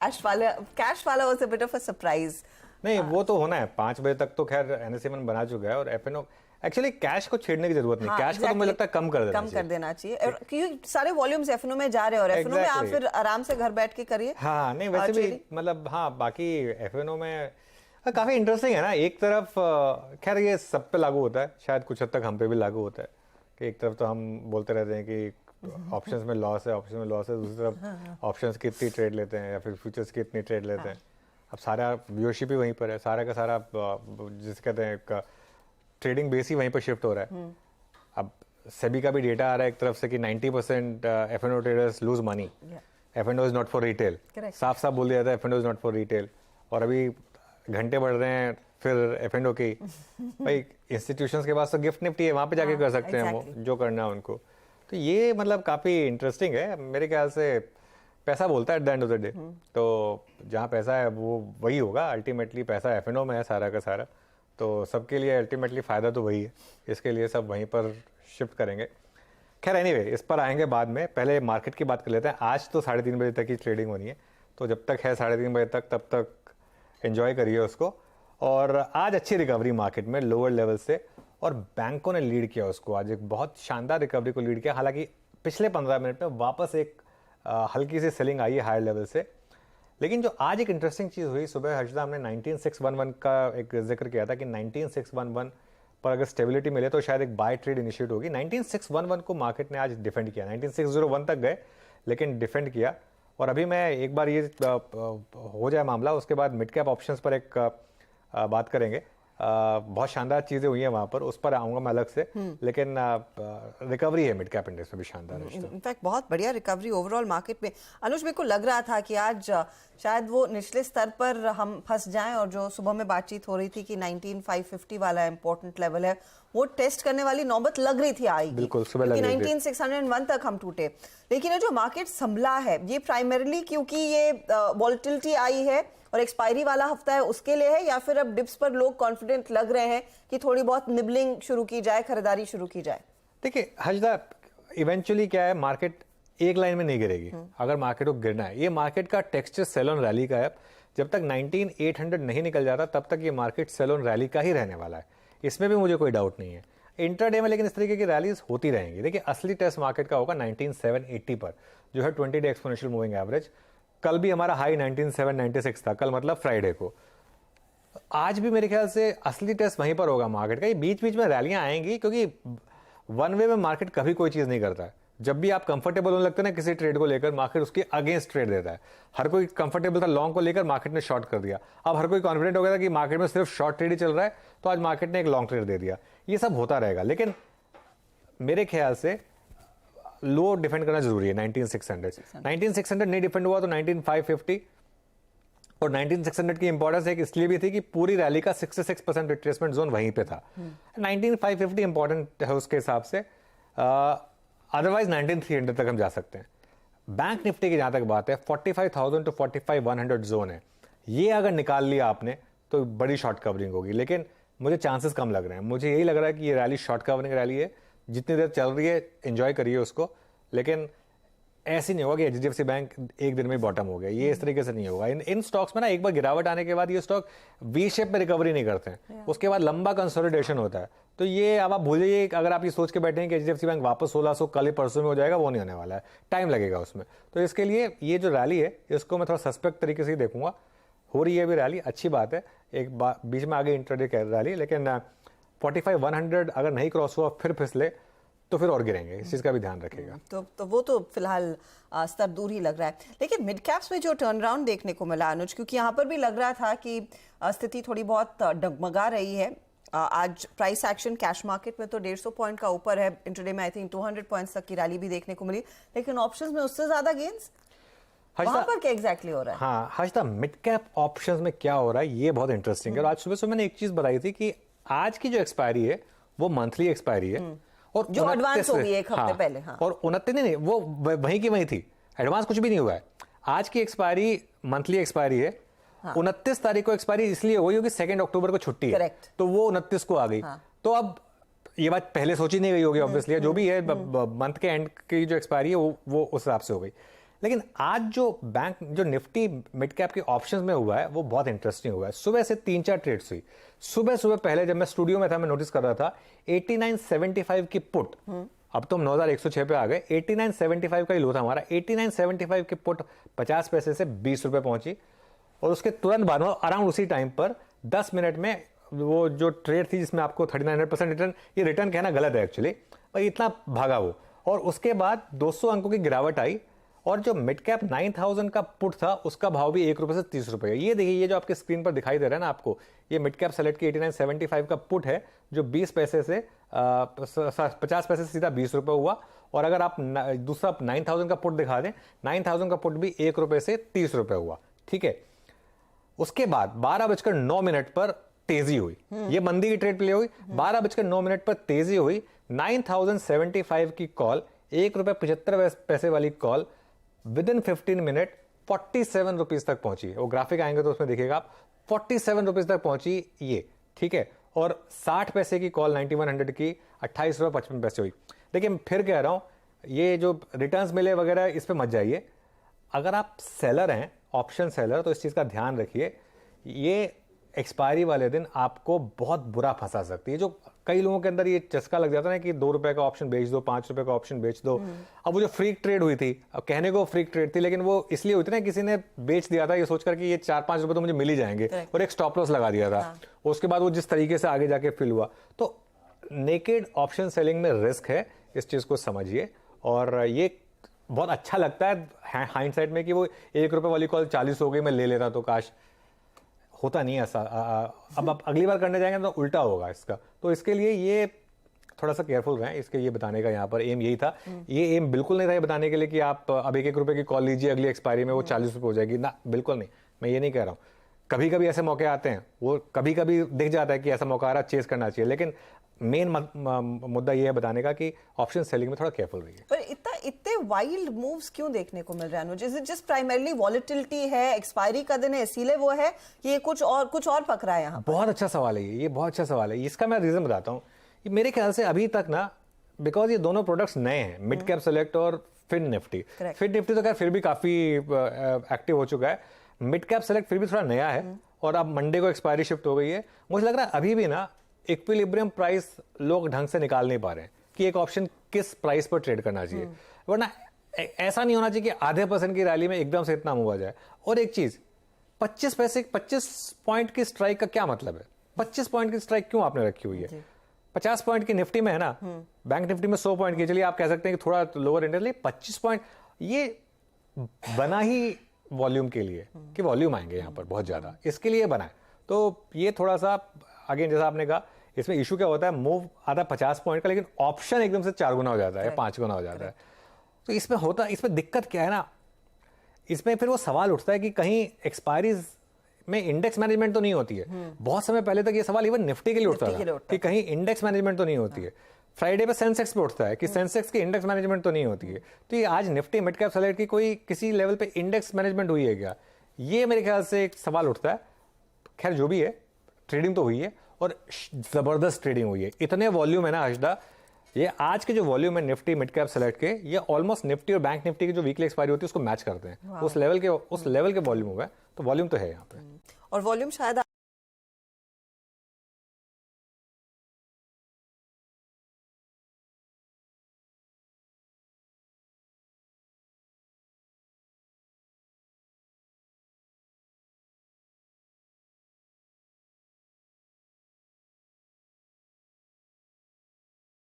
Cash वाला was a bit of a surprise. नहीं वो तो होना है, 5 बजे तक तो खैर एनएसई बना चुका है और एफएनओ एक्चुअली कैश को छेड़ने की जरूरत नहीं, कैश को तो मुझे लगता है कम कर देना चाहिए क्योंकि सारे वॉल्यूम्स एफएनओ में जा रहे हैं और एफएनओ में आप फिर आराम से घर बैठ के करिए। हाँ नहीं वैसे भी मतलब हाँ बाकी एफएनओ में काफी इंटरेस्टिंग है ना। एक तरफ खैर ये सब पे लागू होता है, शायद कुछ हद तक हम पे भी लागू होता है कि एक तरफ तो हम बोलते रहते हैं कि ऑप्शंस में लॉस है, ऑप्शन में लॉस है, दूसरी तरफ ऑप्शंस की इतनी ट्रेड लेते हैं या फिर फ्यूचर्स की इतनी ट्रेड लेते हैं। अब सारा व्यूअरशिप ही वहीं पर है, सारा का सारा जिसे कहते हैं ट्रेडिंग बेस ही वहीं पर शिफ्ट हो रहा है। अब सेबी का भी डेटा आ रहा है एक तरफ से कि 90% FnO traders lose money, FnO is not for retail, साफ साफ बोल दिया जाता है FnO is not for retail. और अभी घंटे बढ़ रहे हैं फिर एफएनओ की भाई इंस्टीट्यूशंस के पास तो गिफ्ट निफ्टी है, वहां पे जाके कर सकते हैं वो जो करना है उनको। तो ये मतलब काफी इंटरेस्टिंग है मेरे ख्याल से। पैसा बोलता है at the end of the day, तो जहाँ पैसा है वो वही होगा अल्टीमेटली। पैसा एफएनओ में है सारा का सारा, तो सबके लिए अल्टीमेटली फायदा तो वही है, इसके लिए सब वहीं पर शिफ्ट करेंगे। खैर एनीवे इस पर आएंगे बाद में, पहले मार्केट की बात कर लेते हैं। आज तो 3:30 बजे तक ही ट्रेडिंग होनी है, तो जब तक है 3:30 बजे तक तब तक एंजॉय करिए उसको। और आज अच्छी रिकवरी मार्केट में लोअर लेवल से, और बैंकों ने लीड किया उसको, आज एक बहुत शानदार रिकवरी को लीड किया। हालांकि पिछले 15 मिनट में वापस एक हल्की सी सेलिंग आई है हायर लेवल से। लेकिन जो आज एक इंटरेस्टिंग चीज़ हुई सुबह हर्षदा, हमने 19611 का एक जिक्र किया था कि 19611 पर अगर स्टेबिलिटी मिले तो शायद एक बाय ट्रेड इनिशिएट होगी। 19611 को मार्केट ने आज डिफेंड किया, 19601 तक गए लेकिन डिफेंड किया। और अभी मैं एक बार ये हो जाए मामला, उसके बाद मिड कैप ऑप्शंस पर एक बात करेंगे। बहुत शानदार चीजें हुई हैं वहां पर, उस पर आऊंगा मैं अलग से। लेकिन रिकवरी है मिड कैप इंडेक्स में भी शानदार है। इनफैक्ट बहुत बढ़िया रिकवरी ओवरऑल मार्केट में। अनुज मेरे को लग रहा था कि आज शायद वो निचले स्तर पर हम फंस जाएं, और जो सुबह में बातचीत हो रही थी कि 19550 वाला इंपॉर्टेंट लेवल है, वो टेस्ट करने वाली नौबत लग रही थी आएगी। बिल्कुल सुबह लग रही थी। 19601 तक हम टूटे, लेकिन जो मार्केट संभला है ये प्राइमरीली क्योंकि ये वॉलेटिलिटी आई है और एक्सपायरी वाला हफ्ता है उसके लिए है, या फिर अब डिप्स पर लोग कॉन्फिडेंट लग रहे हैं कि थोड़ी बहुत निबलिंग शुरू की जाए, खरीदारी शुरू की जाए? देखिए हर्षदा, इवेंचुअली क्या है, मार्केट एक लाइन में नहीं गिरेगी। अगर मार्केट को गिरना है, ये मार्केट का टेक्सचर सेल ऑन रैली का है। जब तक 19800 नहीं निकल जाता तब तक ये मार्केट सेल ऑन रैली का ही रहने वाला है, इसमें भी मुझे कोई डाउट नहीं है। इंट्राडे में लेकिन इस तरीके की रैलीज होती रहेंगी। देखिए असली टेस्ट मार्केट का होगा 19780 पर, जो है 20 डे एक्सपोनेंशियल मूविंग एवरेज। कल भी हमारा हाई 19796 था, कल मतलब फ्राइडे को। आज भी मेरे ख्याल से असली टेस्ट वहीं पर होगा मार्केट का। ये बीच बीच में रैलियां आएंगी, क्योंकि वन वे में मार्केट कभी कोई चीज नहीं करता है। जब भी आप कंफर्टेबल होने लगते हैं ना किसी ट्रेड को लेकर, मार्केट उसके अगेंस्ट ट्रेड देता है। हर कोई कंफर्टेबल था लॉन्ग को लेकर, मार्केट ने शॉर्ट कर दिया। अब हर कोई कॉन्फिडेंट हो गया था कि मार्केट में सिर्फ शॉर्ट ट्रेड ही चल रहा है, तो आज मार्केट ने एक लॉन्ग ट्रेड दे दिया। ये सब होता रहेगा, लेकिन मेरे ख्याल से लो डिफेंड करना जरूरी है। 19600 नहीं डिफेंड हुआ तो 19550 और 19600 की इंपॉर्टेंस एक इसलिए भी थी कि पूरी रैली का 66% रिट्रेसमेंट जोन वहीं पे था। 19550 इंपॉर्टेंट है उसके हिसाब से, अदरवाइज 19300 तक हम जा सकते हैं। बैंक निफ्टी की जहां तक बात है, 45000 टू 45100 जोन है, ये अगर निकाल लिया आपने तो बड़ी शॉर्ट कवरिंग होगी। लेकिन मुझे चांसेस कम लग रहे हैं, मुझे यही लग रहा है कि ये रैली शॉर्ट कवरिंग रैली है। जितनी देर चल रही है एंजॉय करिए उसको, लेकिन ऐसी नहीं होगा कि एचडीएफसी बैंक एक दिन में बॉटम हो गया, ये इस तरीके से नहीं होगा। इन स्टॉक्स में ना एक बार गिरावट आने के बाद ये स्टॉक वी शेप में रिकवरी नहीं करते हैं, उसके बाद लंबा कंसोलिडेशन होता है। तो ये अब आप भूल जाइए, अगर आप ये सोच के बैठे हैं कि एचडीएफसी बैंक वापस 1600 कल ही परसों में हो जाएगा, वो नहीं होने वाला है, टाइम लगेगा उसमें। तो इसके लिए ये जो रैली है इसको मैं थोड़ा सस्पेक्ट तरीके से ही देखूंगा। हो रही है अभी रैली, अच्छी बात है, एक बीच में आगे इंट्राडे रैली, लेकिन 45100 अगर नहीं क्रॉस हुआ फिर फिसले तो फिर और गिरेंगे, इस चीज का भी ध्यान रखेगा। तो वो तो फिलहाल स्तर दूर ही लग रहा है। लेकिन मिड कैप्स में जो टर्न राउंड देखने को मिला अनुज, क्योंकि यहाँ पर भी लग रहा था कि स्थिति थोड़ी बहुत डगमगा रही है। आज प्राइस एक्शन कैश मार्केट में तो 150 पॉइंट का ऊपर है, इंट्राडे में आई थिंक 200 पॉइंट्स तक की रैली भी देखने को मिली, लेकिन ऑप्शंस में उससे ज्यादा गेन्स। वहां पर क्या एग्जैक्टली हो रहा है? हाँ हर्षदा, मिड कैप ऑप्शंस में क्या हो रहा है ये बहुत इंटरेस्टिंग है। और आज सुबह सुबह मैंने एक चीज बताई थी कि आज की जो एक्सपायरी है वो मंथली एक्सपायरी है, और जो एडवांस हो गई एक हफ्ते पहले। हाँ। और 29 नहीं, वो वहीं की वहीं थी, एडवांस कुछ भी नहीं हुआ है। आज की एक्सपायरी मंथली एक्सपायरी है। हाँ। 29 तारीख को एक्सपायरी इसलिए हुई क्योंकि 2 अक्टूबर को छुट्टी है, तो वो 29 को आ गई। हाँ। तो अब ये बात पहले सोची नहीं गई होगी ऑब्वियसली, जो भी है मंथ के एंड की जो एक्सपायरी है वो उस हिसाब से हो गई। लेकिन आज जो निफ्टी मिड कैप के ऑप्शंस में हुआ है वो बहुत इंटरेस्टिंग हुआ है। सुबह से 3-4 ट्रेड्स हुई। सुबह पहले जब मैं स्टूडियो में था मैं नोटिस कर रहा था 89.75 की पुट, अब तो हम 9106 पे आ गए। 89.75 का ही लो था हमारा। 89.75 की पुट 50 पैसे से 20 रुपए पहुंची और उसके तुरंत बाद अराउंड उसी टाइम पर 10 मिनट में वो जो ट्रेड थी जिसमें आपको 39% रिटर्न, ये रिटर्न कहना गलत है एक्चुअली, पर इतना भागा वो, और उसके बाद 200 अंकों की गिरावट आई और जो मिड कैप 9000 का पुट था उसका भाव भी 1 रुपए से 30 रुपए। ये देखिए, ये जो आपके स्क्रीन पर दिखाई दे रहा है ना आपको, ये मिड कैप सेलेक्ट की 89.75 का पुट है जो 20 पैसे से 50 पैसे से सीधा 20 रुपए हुआ। और अगर आप दूसरा 9000 का पुट दिखा दें, 9000 का पुट भी 1 रुपए से 30 रुपए हुआ। ठीक है, उसके बाद 12:09 पर तेजी हुई, ये मंदी की ट्रेड प्ले हुई। 12:09 पर तेजी हुई। 9075 की कॉल, 1 रुपए 75 पैसे वाली call with in 15 minute 47 rupees तक पहुंची। वो ग्राफिक आएंगे तो उसमें देखिएगा आप, 47 रुपीज तक पहुंची ये। ठीक है, और 60 पैसे की कॉल 9100 की 28 रुपए 55 पैसे हुई। देखिए फिर कह रहा हूं, ये जो रिटर्न्स मिले वगैरह इस पे मत जाइए। अगर आप सेलर हैं, ऑप्शन सेलर, तो इस चीज का ध्यान रखिए, ये एक्सपायरी वाले दिन आपको बहुत बुरा फंसा सकती है। जो कई लोगों के अंदर ये चस्का लग जाता है ना कि 2 रुपए का ऑप्शन बेच दो, 5 रुपए का ऑप्शन बेच दो। अब वो जो फ्रीक ट्रेड हुई थी, अब कहने को फ्रीक ट्रेड थी, लेकिन वो इसलिए हुई थी ना, किसी ने बेच दिया था ये सोचकर कि ये 4-5 रुपए तो मुझे मिल ही जाएंगे, और एक स्टॉप लॉस लगा दिया था। उसके बाद वो जिस तरीके से आगे जाके फिल हुआ, तो नेकेड ऑप्शन सेलिंग में रिस्क है, इस चीज को समझिए। और ये बहुत अच्छा लगता है हाइंडसाइट में कि वो 1 रुपए वाली कॉल 40 हो गई, मैं ले लेता तो काश, होता नहीं ऐसा। अब आप अगली बार करने जाएंगे तो उल्टा होगा इसका। तो इसके लिए ये थोड़ा सा केयरफुल रहें, इसके ये बताने का यहाँ पर एम यही था। ये एम बिल्कुल नहीं था ये बताने के लिए कि आप अब 1-1 रुपए की कॉल लीजिए, अगली एक्सपायरी में वो 40 रुपए हो जाएगी ना, बिल्कुल नहीं, मैं ये नहीं कह रहा हूँ। कभी कभी ऐसे मौके आते हैं, वो कभी कभी दिख जाता है कि ऐसा मौका आ रहा है, चेस करना चाहिए, लेकिन मेन मुद्दा ये है बताने का कि ऑप्शन सेलिंग में थोड़ा केयरफुल रहिए। पर इतने वाइल्ड मूव्स क्यों देखने को मिल रहे हैं Anuj? Is it just primarily volatility है, एक्सपायरी का दिन है इसीलिए वो है, ये कुछ और पक रहा है यहाँ? बहुत अच्छा सवाल है ये बहुत अच्छा सवाल है। इसका मैं रीजन बताता हूँ। मेरे ख्याल से अभी तक ना, बिकॉज ये दोनों प्रोडक्ट्स नए हैं, मिड कैप सेलेक्ट और फिन निफ्टी। फिन निफ्टी तो खैर फिर भी काफी एक्टिव हो चुका है, मिड कैप सेलेक्ट फिर भी थोड़ा नया है, और अब मंडे को एक्सपायरी शिफ्ट हो गई है। मुझे लग रहा है अभी भी ना इक्विलिब्रियम प्राइस लोग ढंग से निकाल नहीं पा रहे हैं कि एक ऑप्शन किस प्राइस पर ट्रेड करना चाहिए। वरना ऐसा नहीं होना चाहिए कि आधे % की रैली में एकदम से इतना मूव आ जाए। और एक चीज, 25 पॉइंट की स्ट्राइक का क्या मतलब है? 25 पॉइंट की स्ट्राइक क्यों आपने रखी हुई है? 50 पॉइंट की निफ्टी में है ना, बैंक निफ्टी में 100 पॉइंट की, चलिए आप कह सकते हैं कि थोड़ा लोअर इंटरेस्ट, ले 25 पॉइंट ये बना ही वॉल्यूम के लिए कि वॉल्यूम आएंगे यहां पर बहुत ज्यादा, इसके लिए बना है। तो ये थोड़ा सा अगेन जैसा आपने कहा, इसमें इशू क्या होता है, मूव आता है 50 पॉइंट का, लेकिन ऑप्शन एकदम से 4 गुना हो जाता है, 5 गुना हो जाता है। तो इसमें दिक्कत क्या है ना, इसमें फिर वो सवाल उठता है कि कहीं एक्सपायरीज में इंडेक्स मैनेजमेंट तो नहीं होती है। बहुत समय पहले तक ये सवाल इवन निफ्टी के लिए उठता था कि कहीं इंडेक्स मैनेजमेंट तो नहीं होती है। फ्राइडे पे सेंसेक्स पे उठता है कि सेंसेक्स की इंडेक्स मैनेजमेंट तो नहीं होती है। तो ये आज निफ्टी मिड कैप सेलेक्ट की कोई किसी लेवल पे इंडेक्स मैनेजमेंट हुई है क्या, ये मेरे ख्याल से एक सवाल उठता है। खैर जो भी है, ट्रेडिंग तो हुई है और जबरदस्त ट्रेडिंग हुई है। इतने वॉल्यूम है ना हर्षदा, ये आज के जो वॉल्यूम है निफ्टी मिड कैप सेलेक्ट के, ये ऑलमोस्ट निफ्टी और बैंक निफ्टी की जो वीकली एक्सपायरी होती है उसको मैच करते हैं। उस लेवल के वॉल्यूम हुआ है, तो वॉल्यूम तो है यहाँ पे। और वॉल्यूम शायद